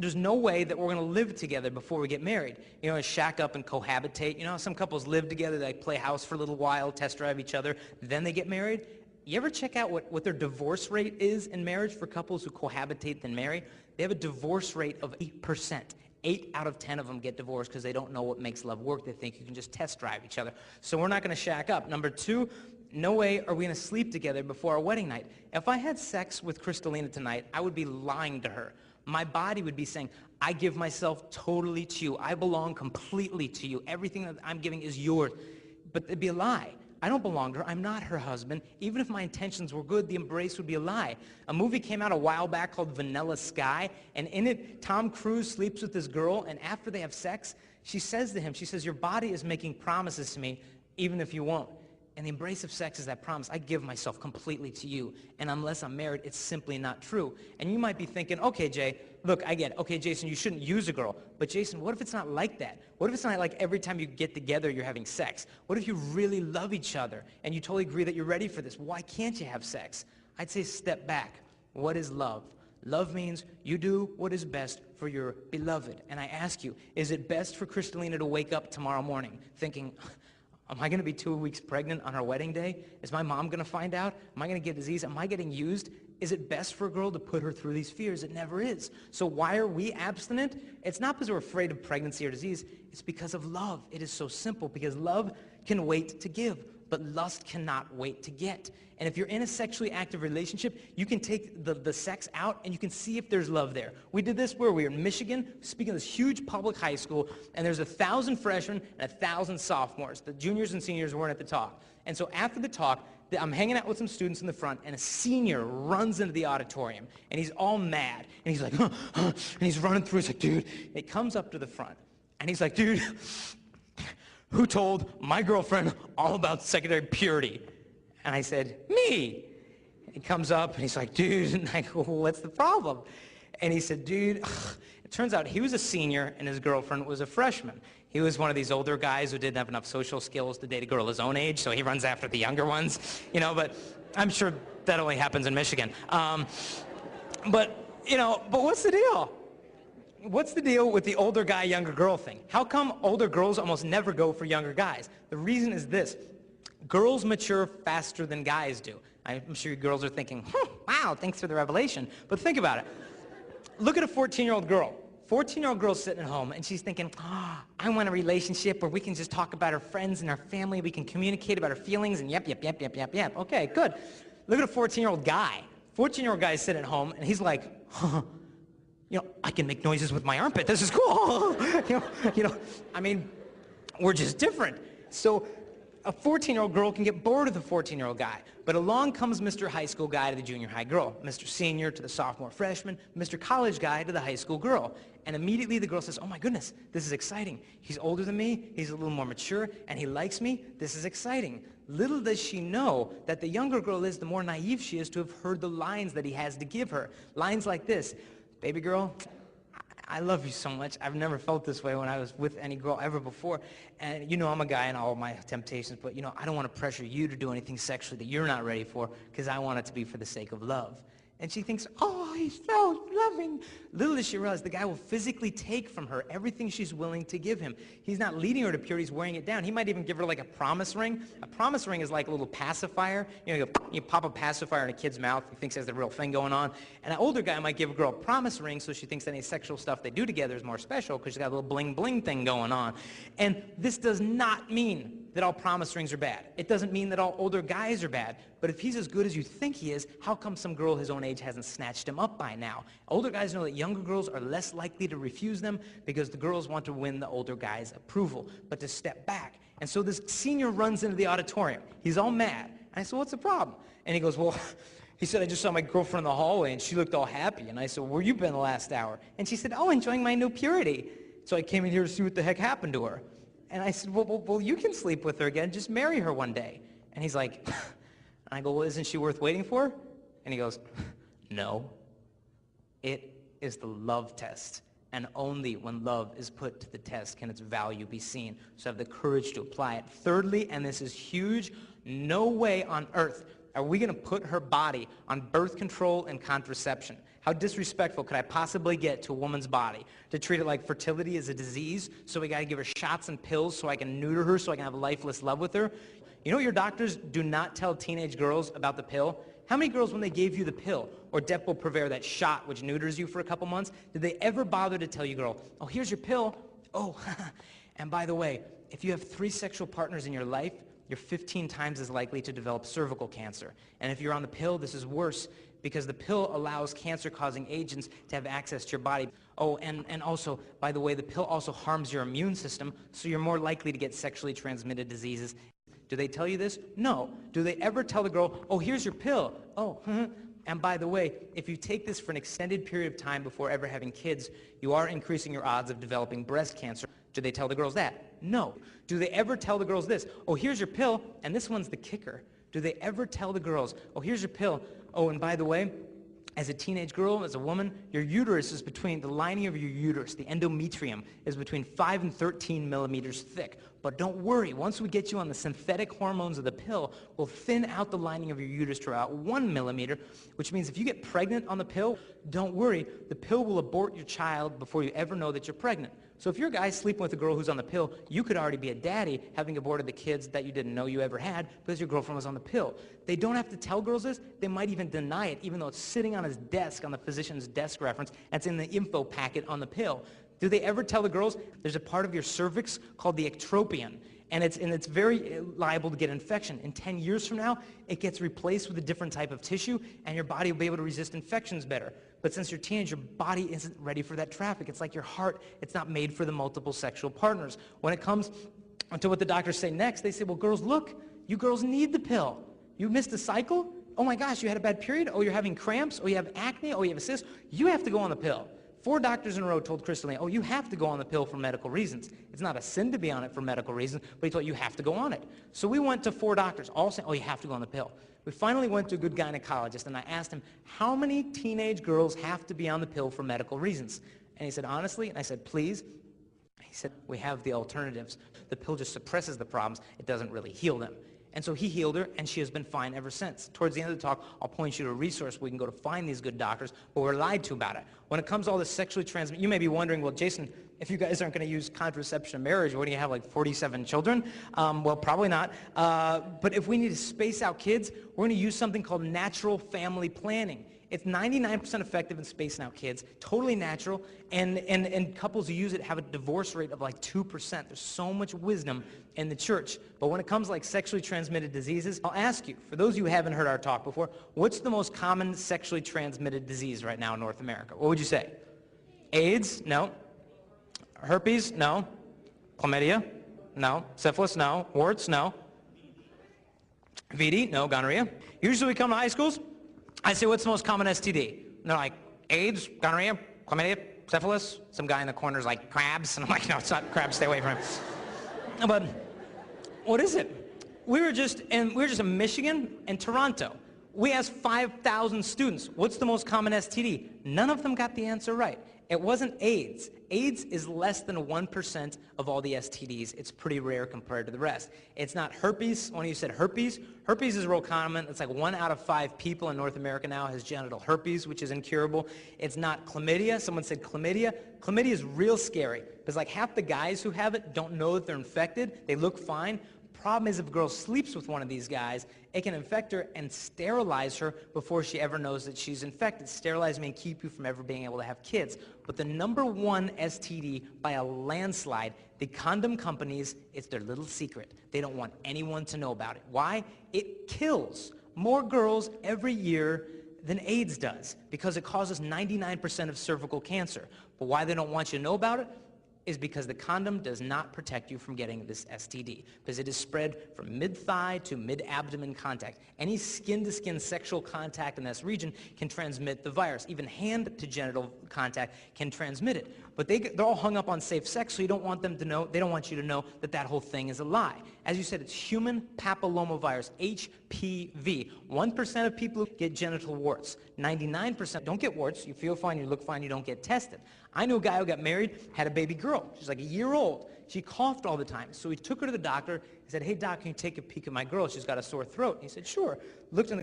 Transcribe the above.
there's no way that we're going to live together before we get married. You know, shack up and cohabitate. You know how some couples live together, they play house for a little while, test drive each other, then they get married? You ever check out what their divorce rate is in marriage for couples who cohabitate then marry? They have a divorce rate of 8%. 8 out of 10 of them get divorced because they don't know what makes love work. They think you can just test drive each other. So we're not going to shack up. Number 2, no way are we going to sleep together before our wedding night. If I had sex with Kristalina tonight, I would be lying to her. My body would be saying, I give myself totally to you. I belong completely to you. Everything that I'm giving is yours. But it'd be a lie. I don't belong to her. I'm not her husband. Even if my intentions were good, the embrace would be a lie. A movie came out a while back called Vanilla Sky, and in it, Tom Cruise sleeps with this girl, and after they have sex, she says to him, she says, your body is making promises to me, even if you won't. And the embrace of sex is that promise. I give myself completely to you. And unless I'm married, it's simply not true. And you might be thinking, okay, Jay, look, I get it. Okay, Jason, you shouldn't use a girl. But Jason, what if it's not like that? What if it's not like every time you get together, you're having sex? What if you really love each other and you totally agree that you're ready for this? Why can't you have sex? I'd say step back. What is love? Love means you do what is best for your beloved. And I ask you, is it best for Kristalina to wake up tomorrow morning thinking, am I going to be 2 weeks pregnant on our wedding day? Is my mom going to find out? Am I going to get disease? Am I getting used? Is it best for a girl to put her through these fears? It never is. So why are we abstinent? It's not because we're afraid of pregnancy or disease. It's because of love. It is so simple, because love can wait to give, but lust cannot wait to get. And if you're in a sexually active relationship, you can take the sex out and you can see if there's love there. We did this where we were in Michigan, speaking of this huge public high school, and there's 1,000 freshmen and 1,000 sophomores. The juniors and seniors weren't at the talk. And so after the talk, I'm hanging out with some students in the front, and a senior runs into the auditorium, and he's all mad. And he's like, and he's running through. He's like, dude. He comes up to the front, and he's like, dude, who told my girlfriend all about secondary purity? And I said, me. He comes up, and he's like, dude, and I go, well, what's the problem? And he said, dude, it turns out he was a senior, and his girlfriend was a freshman. He was one of these older guys who didn't have enough social skills to date a girl his own age, so he runs after the younger ones, you know, but I'm sure that only happens in Michigan. But what's the deal? What's the deal with the older guy, younger girl thing? How come older girls almost never go for younger guys? The reason is this. Girls mature faster than guys do. I'm sure you girls are thinking, wow, thanks for the revelation. But think about it. Look at a 14-year-old girl. 14-year-old girl sitting at home, and she's thinking, I want a relationship where we can just talk about our friends and our family, we can communicate about our feelings, and yep. Okay, good. Look at a 14-year-old guy. 14-year-old guy is sitting at home, and he's like, I can make noises with my armpit. This is cool. I mean, we're just different. So a 14-year-old girl can get bored of the 14-year-old guy. But along comes Mr. High School guy to the junior high girl, Mr. Senior to the sophomore freshman, Mr. College guy to the high school girl. And immediately the girl says, oh my goodness, this is exciting. He's older than me, he's a little more mature, and he likes me. This is exciting. Little does she know that the younger girl is, the more naive she is to have heard the lines that he has to give her. Lines like this, baby girl, I love you so much. I've never felt this way when I was with any girl ever before. And I'm a guy in all of my temptations, but I don't want to pressure you to do anything sexually that you're not ready for, because I want it to be for the sake of love. And she thinks, oh, he's so loving. Little does she realize the guy will physically take from her everything she's willing to give him. He's not leading her to purity, he's wearing it down. He might even give her like a promise ring. A promise ring is like a little pacifier. You pop a pacifier in a kid's mouth, he thinks there's the real thing going on. And an older guy might give a girl a promise ring so she thinks any sexual stuff they do together is more special because she's got a little bling bling thing going on. And this does not mean that all promise rings are bad. It doesn't mean that all older guys are bad. But if he's as good as you think he is, how come some girl his own age hasn't snatched him up by now? Older guys know that younger girls are less likely to refuse them because the girls want to win the older guy's approval, but to step back. And so this senior runs into the auditorium. He's all mad. And I said, what's the problem? And he goes, well, he said, I just saw my girlfriend in the hallway and she looked all happy. And I said, where you been the last hour? And she said, oh, enjoying my new purity. So I came in here to see what the heck happened to her. And I said, well, you can sleep with her again. Just marry her one day. And he's like, and I go, well, isn't she worth waiting for? And he goes, no. It is the love test. And only when love is put to the test can its value be seen. So have the courage to apply it. Thirdly, and this is huge, no way on earth are we going to put her body on birth control and contraception. How disrespectful could I possibly get to a woman's body to treat it like fertility is a disease, so we got to give her shots and pills so I can neuter her, so I can have lifeless love with her? You know what your doctors do not tell teenage girls about the pill? How many girls, when they gave you the pill, or Depo-Provera, that shot which neuters you for a couple months, did they ever bother to tell you, girl, oh, here's your pill, oh, and by the way, if you have 3 sexual partners in your life, you're 15 times as likely to develop cervical cancer. And if you're on the pill, this is worse, because the pill allows cancer-causing agents to have access to your body. Oh, and also, by the way, the pill also harms your immune system, so you're more likely to get sexually transmitted diseases. Do they tell you this? No. Do they ever tell the girl, oh, here's your pill? Oh, and by the way, if you take this for an extended period of time before ever having kids, you are increasing your odds of developing breast cancer. Do they tell the girls that? No. Do they ever tell the girls this? Oh, here's your pill, and this one's the kicker. Do they ever tell the girls, oh, here's your pill, oh, and by the way, as a teenage girl, as a woman, your uterus is between, the lining of your uterus, the endometrium, is between 5 and 13 millimeters thick. But don't worry, once we get you on the synthetic hormones of the pill, we'll thin out the lining of your uterus to about 1 millimeter, which means if you get pregnant on the pill, don't worry, the pill will abort your child before you ever know that you're pregnant. So if you're a guy sleeping with a girl who's on the pill, you could already be a daddy having aborted the kids that you didn't know you ever had because your girlfriend was on the pill. They don't have to tell girls this. They might even deny it, even though it's sitting on his desk on the physician's desk reference, and it's in the info packet on the pill. Do they ever tell the girls there's a part of your cervix called the ectropion, and it's very liable to get infection. In 10 years from now, it gets replaced with a different type of tissue, and your body will be able to resist infections better. But since you're a teenager, your body isn't ready for that traffic. It's like your heart. It's not made for the multiple sexual partners. When it comes to what the doctors say next, they say, well, girls, look, you girls need the pill. You missed a cycle? Oh, my gosh, you had a bad period? Oh, you're having cramps? Oh, you have acne? Oh, you have a cyst? You have to go on the pill. 4 doctors in a row told Crystal, oh, you have to go on the pill for medical reasons. It's not a sin to be on it for medical reasons, but he told you have to go on it. So we went to 4 doctors, all saying, oh, you have to go on the pill. We finally went to a good gynecologist, and I asked him, how many teenage girls have to be on the pill for medical reasons? And he said, honestly, and I said, please. He said, we have the alternatives. The pill just suppresses the problems. It doesn't really heal them. And so he healed her, and she has been fine ever since. Towards the end of the talk, I'll point you to a resource where you can go to find these good doctors, but we're lied to about it. When it comes to all this sexually transmitted, you may be wondering, well, Jason, if you guys aren't going to use contraception in marriage, what do you have, like 47 children? Well, probably not. But if we need to space out kids, we're going to use something called natural family planning. It's 99% effective in spacing out kids, totally natural, and couples who use it have a divorce rate of like 2%. There's so much wisdom in the church. But when it comes to like sexually transmitted diseases, I'll ask you, for those of you who haven't heard our talk before, what's the most common sexually transmitted disease right now in North America? What would you say? AIDS? No. Herpes? No. Chlamydia? No. Syphilis? No. Warts? No. VD? No. Gonorrhea? Usually we come to high schools, I say, what's the most common STD? And they're like, AIDS, gonorrhea, chlamydia, syphilis. Some guy in the corner's like, crabs. And I'm like, no, it's not crabs, stay away from him. But what is it? We were just in Michigan and Toronto. We asked 5,000 students, what's the most common STD? None of them got the answer right. It wasn't AIDS. AIDS is less than 1% of all the STDs. It's pretty rare compared to the rest. It's not herpes. One of you said herpes. Herpes is real common. It's like 1 out of 5 people in North America now has genital herpes, which is incurable. It's not chlamydia. Someone said chlamydia. Chlamydia is real scary because like half the guys who have it don't know that they're infected. They look fine. Problem is if a girl sleeps with one of these guys, it can infect her and sterilize her before she ever knows that she's infected. Sterilize means keep you from ever being able to have kids. But the #1 STD by a landslide, the condom companies, it's their little secret. They don't want anyone to know about it. Why? It kills more girls every year than AIDS does because it causes 99% of cervical cancer. But why they don't want you to know about it? Is because the condom does not protect you from getting this STD, because it is spread from mid-thigh to mid-abdomen contact. Any skin-to-skin sexual contact in this region can transmit the virus. Even hand-to-genital contact can transmit it. But they're all hung up on safe sex, so you don't want them to know, they don't want you to know that that whole thing is a lie. As you said, it's human papillomavirus, HPV. 1% of people get genital warts. 99% don't get warts. You feel fine, you look fine, you don't get tested. I knew a guy who got married, had a baby girl. She's like a year old. She coughed all the time. So he took her to the doctor and said, hey, doc, can you take a peek at my girl? She's got a sore throat. And he said, sure. Looked in the